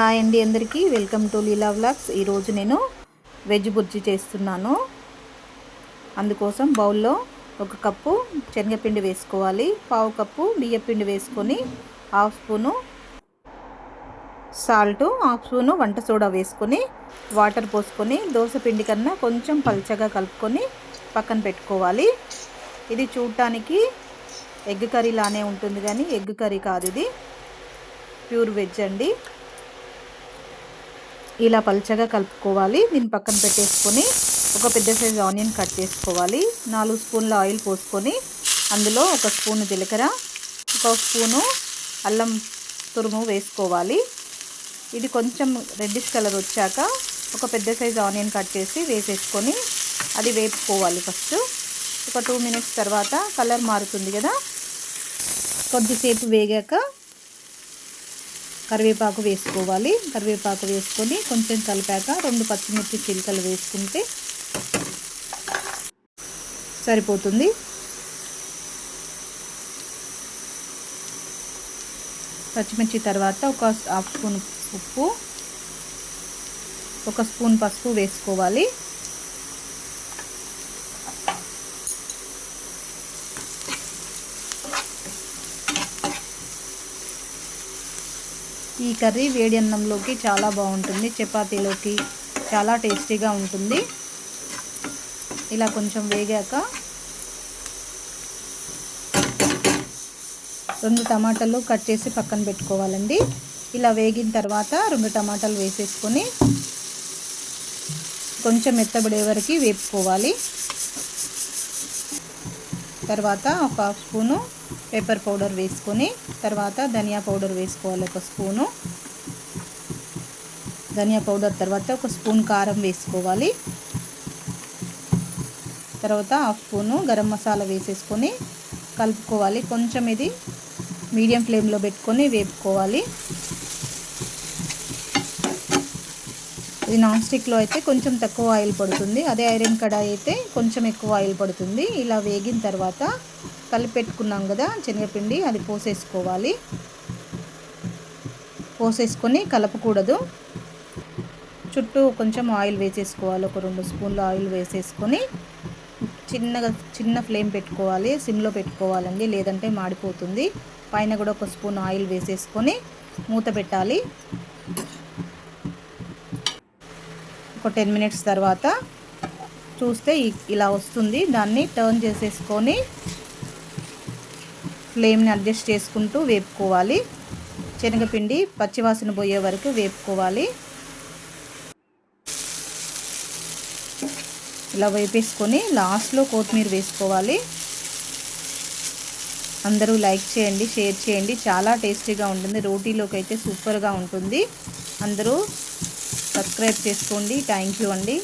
Hi అండి అందరికీ welcome to Leela vlogs. ఈరోజు నేను వెజ్ బుర్జీ చేస్తున్నాను. అందుకోసం బౌల్లో 1 కప్పు శనగపిండి వేసుకోవాలి, 1/2 కప్పు బియ్యపిండి వేసుకొని 1/2 స్పూను సాల్ట్, 1/2 స్పూను వంట సోడా వేసుకొని వాటర్ పోసుకొని దోశ పిండి కన్నా కొంచెం పల్చగా కలుపుకొని పక్కన పెట్టుకోవాలి. ఇది చూడటానికి ఎగ్ కర్రీ లానే ఉంటుంది కానీ ఎగ్ కర్రీ కాదు, ఇది ప్యూర్ వెజ్ అండి. ఇలా పల్చగా కలుపుకోవాలి. దీన్ని పక్కన పెట్టేసుకొని ఒక పెద్ద సైజు ఆనియన్ కట్ చేసుకోవాలి. 4 స్పూన్ల ఆయిల్ పోసుకొని అందులో 1 స్పూను జీలకర్ర, 1 స్పూను అల్లం తురుము వేసుకోవాలి. ఇది కొంచెం రెడ్డిష్ కలర్ వచ్చాక ఒక పెద్ద సైజు ఆనియన్ కట్ చేసి వేసేసుకొని అది వేపుకోవాలి. ఫస్ట్ ఒక 2 మినిట్స్ తర్వాత కలర్ మారుతుంది కదా, కొద్దిసేపు వేగాక కరివేపాకు వేసుకోవాలి. కరివేపాకు వేసుకొని కొంచెం కలిపాక 2 పచ్చిమిర్చి చిలుకలు వేసుకుంటే సరిపోతుంది. పచ్చిమిర్చి తర్వాత 1/2 స్పూన్ ఉప్పు, 1 స్పూన్ పసుపు వేసుకోవాలి. ఈ కర్రీ వేడి అన్నంలోకి చాలా బాగుంటుంది, చపాతీలోకి చాలా టేస్టీగా ఉంటుంది. ఇలా కొంచెం వేగాక 2 టమాటాలు కట్ చేసి పక్కన పెట్టుకోవాలండి. ఇలా వేగిన తర్వాత 2 టమాటాలు వేసేసుకొని కొంచెం మెత్తబడే వరకు వేపుకోవాలి. తర్వాత 1/2 స్పూను పెప్పర్ పౌడర్ వేసుకొని తర్వాత ధనియా పౌడర్ వేసుకోవాలి. 1 స్పూను ధనియా పౌడర్ తర్వాత 1 స్పూన్ కారం వేసుకోవాలి. తర్వాత 1/2 స్పూను గరం మసాలా వేసేసుకొని కలుపుకోవాలి. కొంచెం ఇది మీడియం ఫ్లేమ్లో పెట్టుకొని వేపుకోవాలి. ఇది నాన్ స్టిక్లో అయితే కొంచెం తక్కువ ఆయిల్ పడుతుంది, అదే ఐరన్ కడాయి అయితే కొంచెం ఎక్కువ ఆయిల్ పడుతుంది. ఇలా వేగిన తర్వాత కలిపెట్టుకున్నాం కదా శనగపిండి, అది పోసేసుకోవాలి. పోసేసుకొని కలపకూడదు, చుట్టూ కొంచెం ఆయిల్ వేసేసుకోవాలి. 2 స్పూన్ల ఆయిల్ వేసేసుకొని చిన్న ఫ్లేమ్ పెట్టుకోవాలి, సిమ్లో పెట్టుకోవాలండి, లేదంటే మాడిపోతుంది. పైన కూడా 1 స్పూన్ ఆయిల్ వేసేసుకొని మూత పెట్టాలి. ఒక 10 మినిట్స్ తర్వాత చూస్తే ఇలా వస్తుంది. దాన్ని టర్న్ చేసేసుకొని ఫ్లేమ్ని అడ్జస్ట్ చేసుకుంటూ వేపుకోవాలి. శనగపిండి పచ్చివాసన పోయే వరకు వేపుకోవాలి. ఇలా వేపేసుకొని లాస్ట్లో కొత్తిమీర వేసుకోవాలి. అందరూ లైక్ చేయండి, షేర్ చేయండి, చాలా టేస్టీగా ఉంటుంది. రోటీలోకి అయితే సూపర్గా ఉంటుంది. అందరూ సబ్స్క్రైబ్ చేసుకోండి. థ్యాంక్ యూ అండి.